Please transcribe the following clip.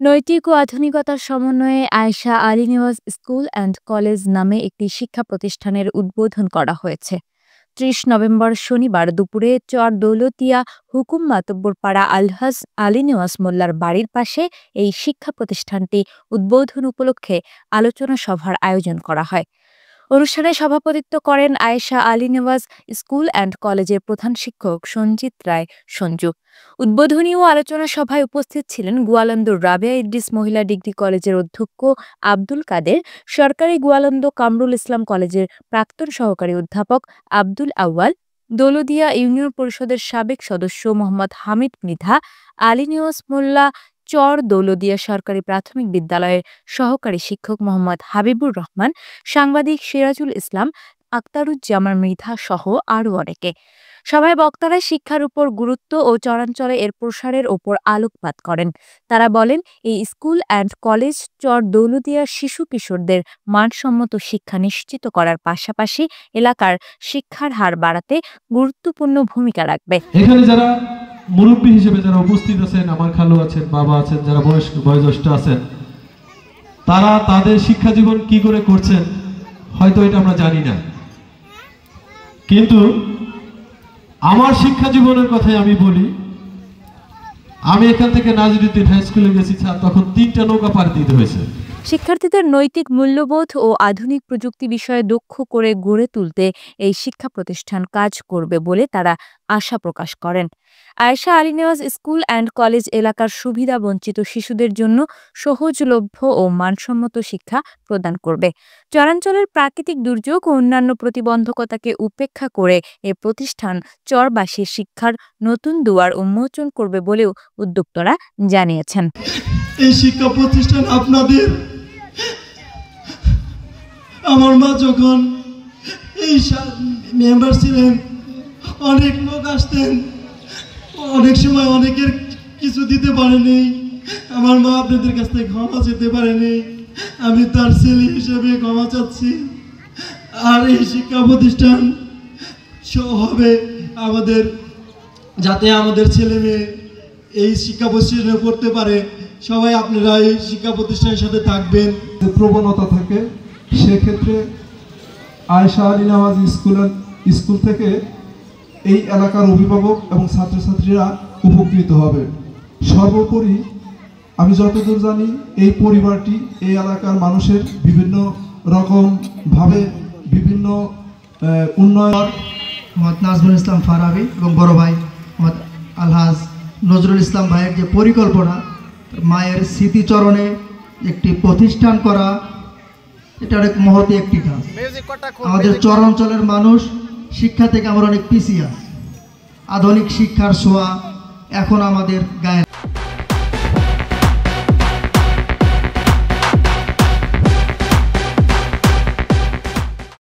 নৈতিক ও আধুনিকতার সমন্বয়ে Ayesha Ali Newaz school and college নামে একটি শিক্ষা প্রতিষ্ঠানের উদ্বোধন করা হয়েছে। ৩০ নভেম্বর শনিবার দুপুরে চর দৌলতিয়া হুকুম মাতব্বরপাড়া আলহাজ আলী নেওয়াজ মোল্লার বাড়ির পাশে এই শিক্ষা প্রতিষ্ঠানটি উদ্বোধন উপলক্ষে আলোচনা সভার আয়োজন করা হয়। অনুষ্ঠানে সভাপতিত্ব করেন আয়েশা আলী নেওয়াজ স্কুল অ্যান্ড কলেজের প্রধান শিক্ষক সঞ্জিত রায় সঞ্জু। উদ্বোধনী ও আলোচনা সভায় উপস্থিত ছিলেন গোয়ালন্দর রাবেয়া ইদ্রিস মহিলা ডিগ্রি কলেজের অধ্যক্ষ আব্দুল কাদের, সরকারি গোয়ালন্দ কামরুল ইসলাম কলেজের প্রাক্তন সহকারী অধ্যাপক আব্দুল আউয়াল, দৌলদিয়া ইউনিয়ন পরিষদের সাবেক সদস্য মোহাম্মদ হামিদ মৃধা, আলী নেওয়াজ মোল্লা চর দৌলদিয়া সরকারি প্রাথমিক বিদ্যালয়ের সহকারী শিক্ষক মোহাম্মদ হাবিবুর রহমান, সাংবাদিক সিরাজুল ইসলাম, আক্তারুজ্জামান মৃধা সহ আরও অনেকে। সভায় বক্তারা শিক্ষার উপর গুরুত্ব ও চরাঞ্চলে এর প্রসারের ওপর আলোকপাত করেন। তারা বলেন, এই স্কুল অ্যান্ড কলেজ চর দৌলদিয়ার শিশু কিশোরদের মানসম্মত শিক্ষা নিশ্চিত করার পাশাপাশি এলাকার শিক্ষার হার বাড়াতে গুরুত্বপূর্ণ ভূমিকা রাখবে। এখানে যারা মুরব্বী হিসেবে যারা উপস্থিত আছেন, আমার খালু আছেন, বাবা আছেন, যারা বয়োজ্যেষ্ঠ আছেন, তারা তাদের শিক্ষা জীবন কি করে করছেন হয়তো এটা আমরা জানি না, কিন্তু আমার শিক্ষা জীবনের কথাই আমি বলি। আমি এখান থেকে নাজিরউদ্দিন হাই স্কুলে গেছি, তখন 3টা নৌকা পার দিতে হয়েছে। শিক্ষার্থীদের নৈতিক মূল্যবোধ ও আধুনিক প্রযুক্তি বিষয়ে দক্ষ করে গড়ে তুলতে এই শিক্ষা প্রতিষ্ঠান কাজ করবে বলে তারা আশা প্রকাশ করেন। Ayesha Ali Newaz school and college এলাকার সুবিধা বঞ্চিত শিশুদের জন্য সহজলভ্য ও মানসম্মত শিক্ষা প্রদান করবে। চরাঞ্চলের প্রাকৃতিক দুর্যোগ ও অন্যান্য প্রতিবন্ধকতাকে উপেক্ষা করে এ প্রতিষ্ঠান চরবাসীর শিক্ষার নতুন দুয়ার উন্মোচন করবে বলেও উদ্যোক্তারা জানিয়েছেন। এই শিক্ষা প্রতিষ্ঠান আপনাদের, আমার মা যখন এই মেম্বার ছিলেন, অনেক লোক আসতেন, অনেক সময় অনেকের কিছু দিতে পারেনি। আমার মা আপনাদের কাছ থেকে ক্ষমা চেতে পারেনি, আমি তার ছেলে হিসেবে ক্ষমা চাচ্ছি। আর এই শিক্ষা প্রতিষ্ঠান হবে আমাদের, যাতে আমাদের ছেলে মেয়ে এই শিক্ষা প্রতিষ্ঠানে পড়তে পারে, সবাই আপনারা এই শিক্ষা প্রতিষ্ঠানের সাথে থাকবেন। প্রবণতা থাকে, সেক্ষেত্রে আয়েশা আলী নেওয়াজ স্কুল থেকে এই এলাকার অভিভাবক এবং ছাত্রছাত্রীরা উপকৃত হবে। সর্বোপরি আমি যতদূর জানি, এই পরিবারটি এই এলাকার মানুষের বিভিন্ন রকমভাবে বিভিন্ন উন্নয়ন। মোহাম্মদ নাজমুল ইসলাম ফারাবি এবং বড় ভাই মোহাম্মদ আলহাজ নজরুল ইসলাম ভাইয়ের যে পরিকল্পনা, মায়ের স্মৃতিচরণে একটি প্রতিষ্ঠান করা, এটা অনেক মহৎ একটি কাজ। আমাদের চরাঞ্চলের মানুষ শিক্ষা থেকে আমরা অনেক পিছিয়ে আছি। আধুনিক শিক্ষার ছোঁয়া এখন আমাদের গায়ে